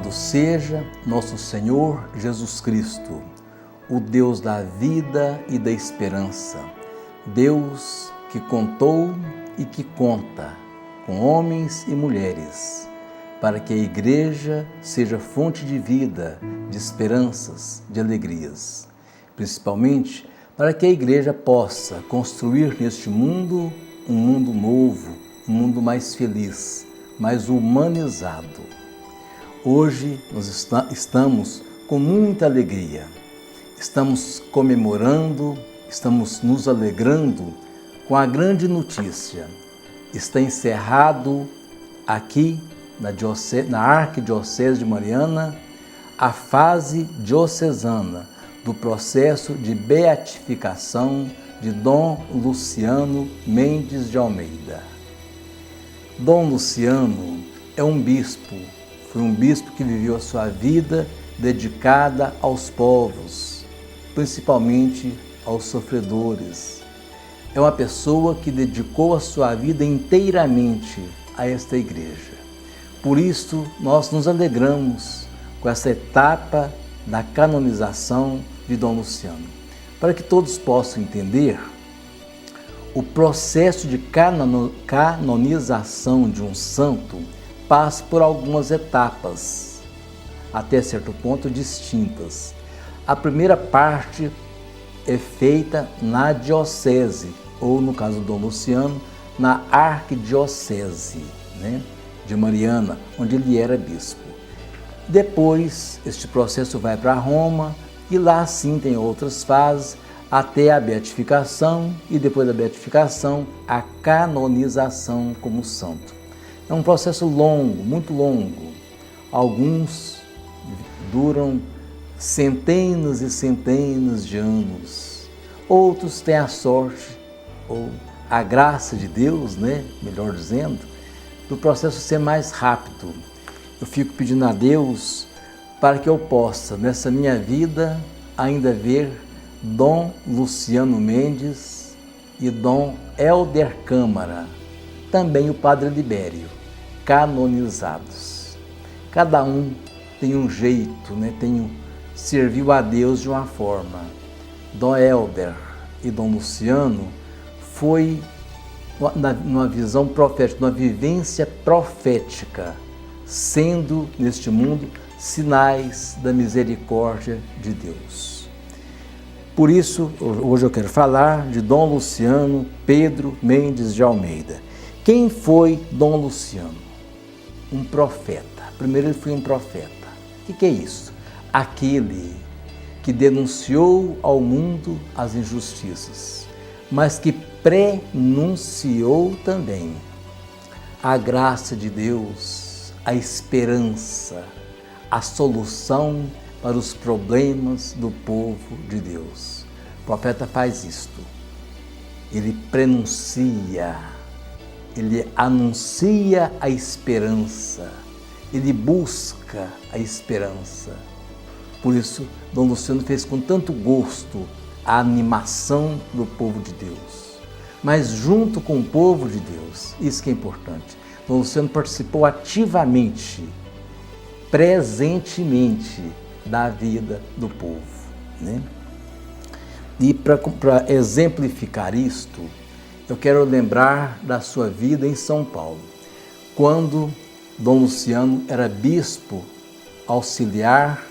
Louvado seja nosso Senhor Jesus Cristo, o Deus da vida e da esperança, Deus que contou e que conta com homens e mulheres, para que a Igreja seja fonte de vida, de esperanças, de alegrias, principalmente para que a Igreja possa construir neste mundo um mundo novo, um mundo mais feliz, mais humanizado. Hoje nós estamos com muita alegria, estamos comemorando, estamos nos alegrando com a grande notícia. Está encerrado aqui na Arquidiocese de Mariana a fase diocesana do processo de beatificação de Dom Luciano Mendes de Almeida. Dom Luciano é um bispo, foi um bispo que viveu a sua vida dedicada aos povos, principalmente aos sofredores. É uma pessoa que dedicou a sua vida inteiramente a esta igreja. Por isso, nós nos alegramos com essa etapa da canonização de Dom Luciano. Para que todos possam entender, o processo de canonização de um santo passa por algumas etapas, até certo ponto distintas. A primeira parte é feita na diocese, ou no caso do Dom Luciano, na arquidiocese, de Mariana, onde ele era bispo. Depois, este processo vai para Roma e lá sim tem outras fases, até a beatificação e depois da beatificação, a canonização como santo. É um processo longo, muito longo. Alguns duram centenas e centenas de anos. Outros têm a sorte, ou a graça de Deus, melhor dizendo, do processo ser mais rápido. Eu fico pedindo a Deus para que eu possa, nessa minha vida, ainda ver Dom Luciano Mendes e Dom Helder Câmara, também o Padre Libério, canonizados. Cada um tem um jeito, serviu a Deus de uma forma. Dom Helder e Dom Luciano foi numa visão profética, numa vivência profética, sendo neste mundo sinais da misericórdia de Deus. Por isso, hoje eu quero falar de Dom Luciano Pedro Mendes de Almeida. Quem foi Dom Luciano? Um profeta. Primeiro ele foi um profeta. O que é isso? Aquele que denunciou ao mundo as injustiças, mas que prenunciou também a graça de Deus, a esperança, a solução para os problemas do povo de Deus. O profeta faz isto. Ele prenuncia, ele anuncia a esperança, ele busca a esperança. Por isso, Dom Luciano fez com tanto gosto a animação do povo de Deus. Mas junto com o povo de Deus, isso que é importante, Dom Luciano participou ativamente, presentemente, da vida do povo. E para exemplificar isto, eu quero lembrar da sua vida em São Paulo, quando Dom Luciano era bispo auxiliar,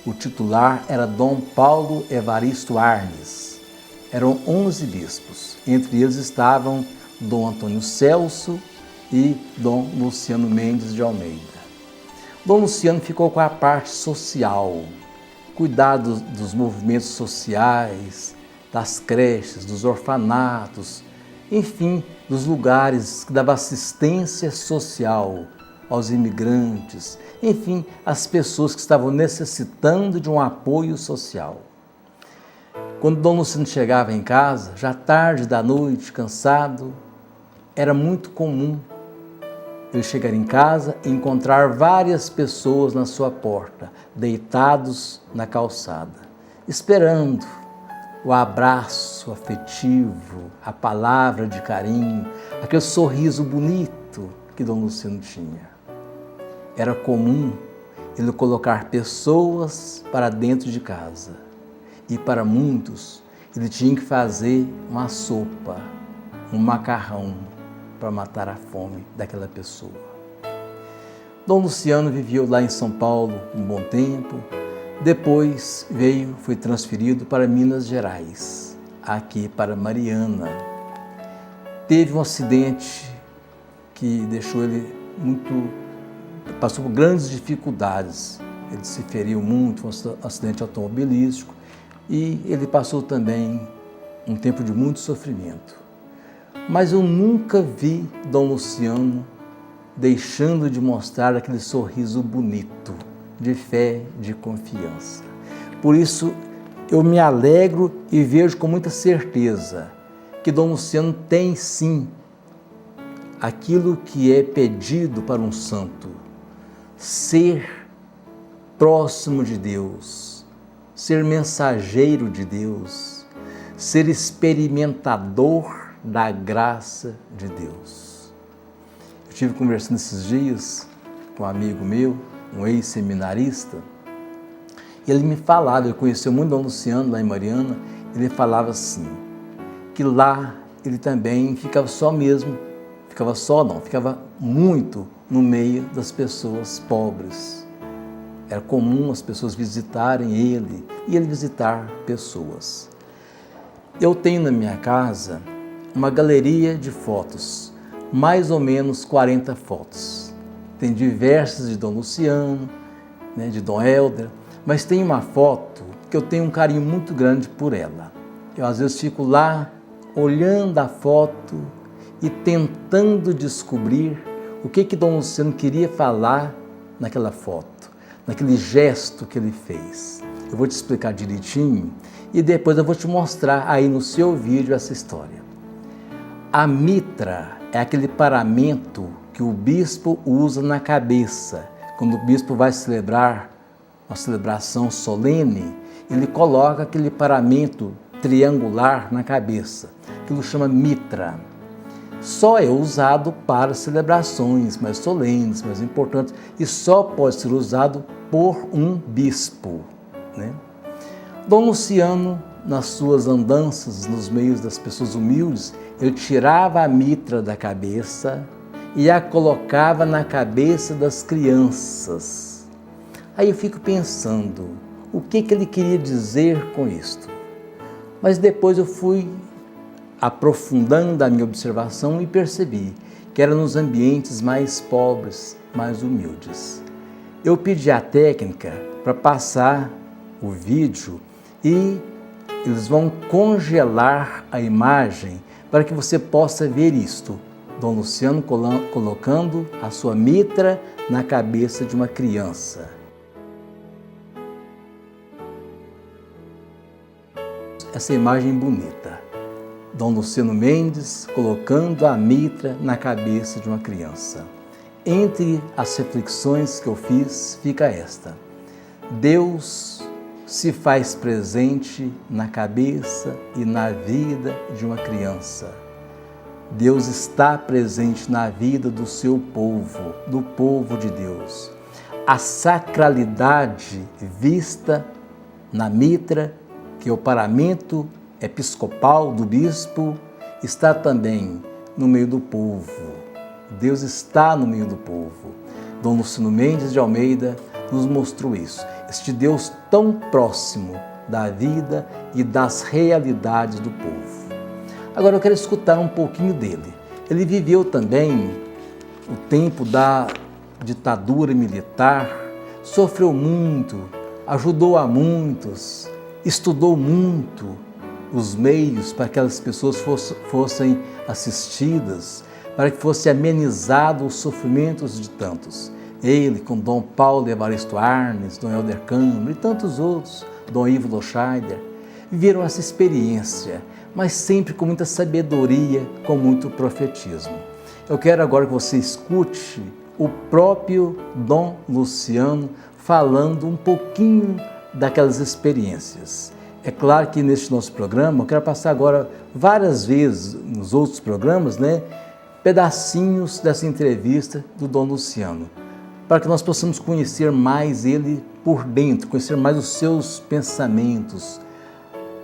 o titular era Dom Paulo Evaristo Arnes. Eram 11 bispos, entre eles estavam Dom Antônio Celso e Dom Luciano Mendes de Almeida. Dom Luciano ficou com a parte social, cuidar dos movimentos sociais, das creches, dos orfanatos, enfim, dos lugares que davam assistência social aos imigrantes, enfim, às pessoas que estavam necessitando de um apoio social. Quando Dom Luciano chegava em casa, já tarde da noite, cansado, era muito comum ele chegar em casa e encontrar várias pessoas na sua porta, deitados na calçada, esperando o abraço afetivo, a palavra de carinho, aquele sorriso bonito que Dom Luciano tinha. Era comum ele colocar pessoas para dentro de casa. E para muitos, ele tinha que fazer uma sopa, um macarrão, para matar a fome daquela pessoa. Dom Luciano viveu lá em São Paulo um bom tempo, depois foi transferido para Minas Gerais, aqui para Mariana. Teve um acidente que deixou ele passou por grandes dificuldades. Ele se feriu muito, um acidente automobilístico, e ele passou também um tempo de muito sofrimento. Mas eu nunca vi Dom Luciano deixando de mostrar aquele sorriso bonito, de fé, de confiança. Por isso, eu me alegro e vejo com muita certeza que Dom Luciano tem sim aquilo que é pedido para um santo: ser próximo de Deus, ser mensageiro de Deus, ser experimentador da graça de Deus. Eu estive conversando esses dias com um amigo meu, um ex-seminarista, e ele me falava, ele conheceu muito Dom Luciano lá em Mariana, ele falava assim, que lá ele também ficava muito no meio das pessoas pobres. Era comum as pessoas visitarem ele e ele visitar pessoas. Eu tenho na minha casa uma galeria de fotos, mais ou menos 40 fotos. Tem diversas de Dom Luciano, de Dom Helder, mas tem uma foto que eu tenho um carinho muito grande por ela. Eu às vezes fico lá olhando a foto e tentando descobrir o que Dom Luciano queria falar naquela foto, naquele gesto que ele fez. Eu vou te explicar direitinho e depois eu vou te mostrar aí no seu vídeo essa história. A mitra é aquele paramento que o bispo usa na cabeça. Quando o bispo vai celebrar uma celebração solene, ele coloca aquele paramento triangular na cabeça. Aquilo chama mitra. Só é usado para celebrações mais solenes, mais importantes, e só pode ser usado por um bispo. Dom Luciano, nas suas andanças nos meios das pessoas humildes, ele tirava a mitra da cabeça e a colocava na cabeça das crianças. Aí eu fico pensando, o que ele queria dizer com isto? Mas depois eu fui aprofundando a minha observação e percebi que era nos ambientes mais pobres, mais humildes. Eu pedi a técnica para passar o vídeo e eles vão congelar a imagem para que você possa ver isto. Dom Luciano colocando a sua mitra na cabeça de uma criança. Essa imagem bonita. Dom Luciano Mendes colocando a mitra na cabeça de uma criança. Entre as reflexões que eu fiz, fica esta: Deus se faz presente na cabeça e na vida de uma criança. Deus está presente na vida do seu povo, do povo de Deus. A sacralidade vista na mitra, que é o paramento episcopal do bispo, está também no meio do povo. Deus está no meio do povo. Dom Luciano Mendes de Almeida nos mostrou isso. Este Deus tão próximo da vida e das realidades do povo. Agora eu quero escutar um pouquinho dele. Ele viveu também o tempo da ditadura militar, sofreu muito, ajudou a muitos, estudou muito os meios para que aquelas pessoas fossem assistidas, para que fosse amenizado os sofrimentos de tantos. Ele, com Dom Paulo Evaristo Arnes, Dom Helder Câmara e tantos outros, Dom Ivo Loscheider, viveram essa experiência, mas sempre com muita sabedoria, com muito profetismo. Eu quero agora que você escute o próprio Dom Luciano falando um pouquinho daquelas experiências. É claro que neste nosso programa, eu quero passar agora várias vezes nos outros programas, pedacinhos dessa entrevista do Dom Luciano. para que nós possamos conhecer mais Ele por dentro, conhecer mais os seus pensamentos,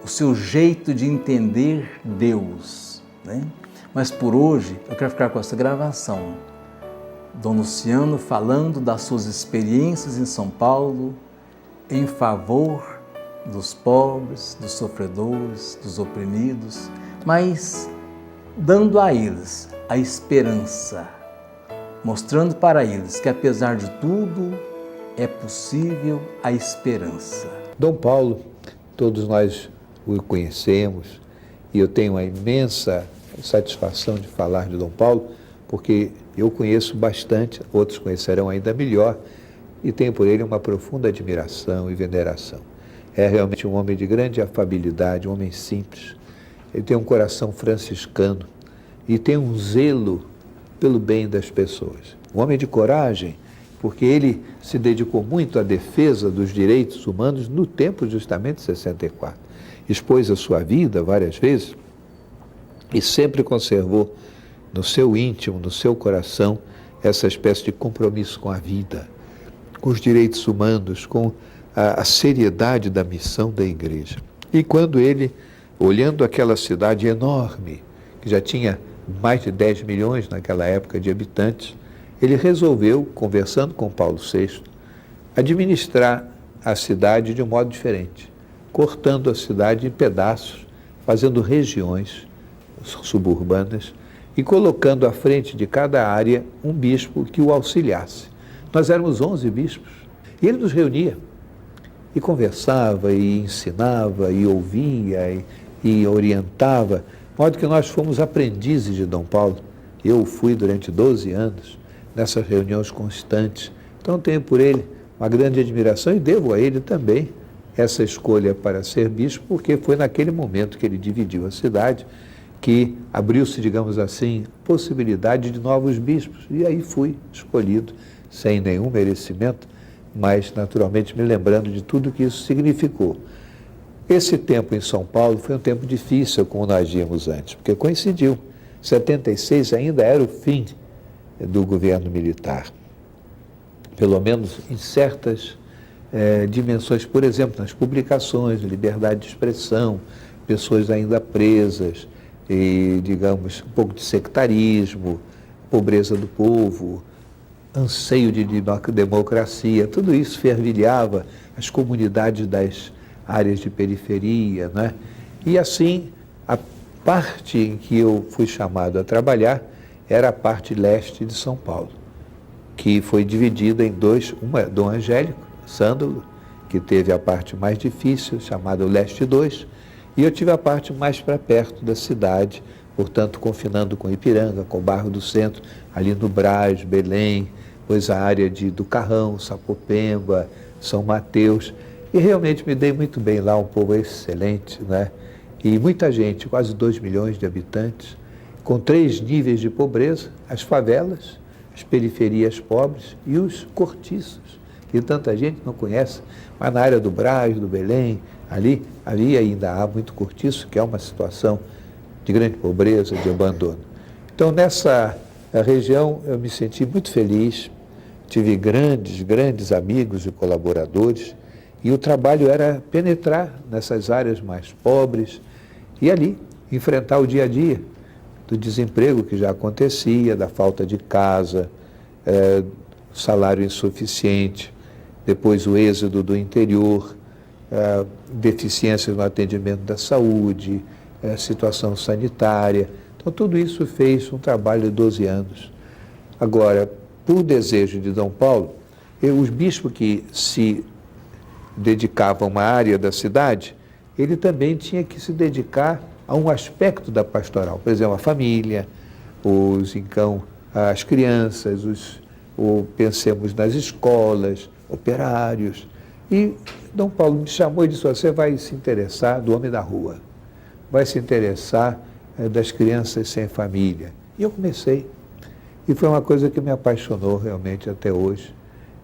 o seu jeito de entender Deus, né? Mas por hoje eu quero ficar com essa gravação. Dom Luciano falando das suas experiências em São Paulo em favor dos pobres, dos sofredores, dos oprimidos, mas dando a eles a esperança, mostrando para eles que apesar de tudo é possível a esperança. Dom Paulo, todos nós o conhecemos e eu tenho a imensa satisfação de falar de Dom Paulo, porque eu conheço bastante, outros conhecerão ainda melhor, e tenho por ele uma profunda admiração e veneração. É realmente um homem de grande afabilidade, um homem simples. Ele tem um coração franciscano e tem um zelo pelo bem das pessoas. Um homem de coragem, porque ele se dedicou muito à defesa dos direitos humanos no tempo justamente de 64. Expôs a sua vida várias vezes e sempre conservou no seu íntimo, no seu coração, essa espécie de compromisso com a vida, com os direitos humanos, com a seriedade da missão da igreja. E quando ele, olhando aquela cidade enorme, que já tinha mais de 10 milhões naquela época de habitantes, ele resolveu, conversando com Paulo VI, administrar a cidade de um modo diferente, cortando a cidade em pedaços, fazendo regiões suburbanas e colocando à frente de cada área um bispo que o auxiliasse. Nós éramos 11 bispos e ele nos reunia e conversava e ensinava e ouvia e orientava, de modo que nós fomos aprendizes de Dom Paulo. Eu fui durante 12 anos nessas reuniões constantes, então tenho por ele uma grande admiração e devo a ele também essa escolha para ser bispo, porque foi naquele momento que ele dividiu a cidade que abriu-se, digamos assim, possibilidade de novos bispos. E aí fui escolhido, sem nenhum merecimento, mas naturalmente me lembrando de tudo que isso significou. Esse tempo em São Paulo foi um tempo difícil, como nós víamos antes, porque coincidiu. 76 ainda era o fim do governo militar, pelo menos em certas dimensões, por exemplo, nas publicações, liberdade de expressão, pessoas ainda presas, e, digamos, um pouco de sectarismo, pobreza do povo, anseio de democracia, tudo isso fervilhava as comunidades das áreas de periferia, né? E assim, a parte em que eu fui chamado a trabalhar era a parte leste de São Paulo, que foi dividida em dois, uma Dom Angélico, Sândalo, que teve a parte mais difícil, chamada o Leste 2, e eu tive a parte mais para perto da cidade, portanto, confinando com Ipiranga, com o bairro do Centro, ali no Brás, Belém, pois a área do Carrão, Sapopemba, São Mateus, e realmente me dei muito bem lá, um povo excelente, né? E muita gente, quase 2 milhões de habitantes, com 3 níveis de pobreza, as favelas, as periferias pobres e os cortiços, que tanta gente não conhece, mas na área do Brás, do Belém, ali havia e ainda há muito cortiço, que é uma situação de grande pobreza, de abandono. Então, nessa região, eu me senti muito feliz, tive grandes amigos e colaboradores, e o trabalho era penetrar nessas áreas mais pobres e ali enfrentar o dia a dia do desemprego que já acontecia, da falta de casa, salário insuficiente, depois o êxodo do interior, deficiências no atendimento da saúde, situação sanitária. Então, tudo isso fez um trabalho de 12 anos. Agora, por desejo de Dom Paulo, os bispos que se dedicavam a uma área da cidade, ele também tinha que se dedicar a um aspecto da pastoral, por exemplo, a família, as crianças, pensemos nas escolas, operários. E Dom Paulo me chamou e disse: você vai se interessar do homem da rua, vai se interessar das crianças sem família. E eu comecei. E foi uma coisa que me apaixonou realmente até hoje.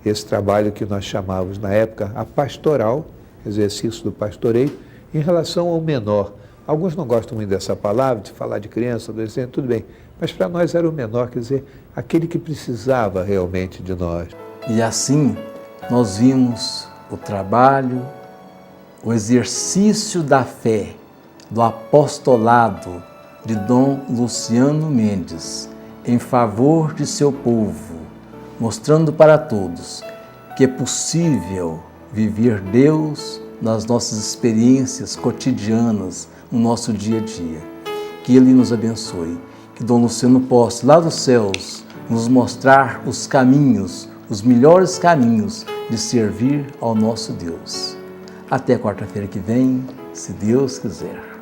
Esse trabalho que nós chamávamos na época a pastoral, exercício do pastoreio, em relação ao menor. Alguns não gostam muito dessa palavra, de falar de criança, adolescente, tudo bem. Mas para nós era o menor, quer dizer, aquele que precisava realmente de nós. E assim nós vimos o trabalho, o exercício da fé, do apostolado de Dom Luciano Mendes em favor de seu povo, mostrando para todos que é possível viver Deus nas nossas experiências cotidianas, no nosso dia a dia. Que Ele nos abençoe, que Dom Luciano possa, lá dos céus, nos mostrar os caminhos, os melhores caminhos de servir ao nosso Deus. Até quarta-feira que vem, se Deus quiser.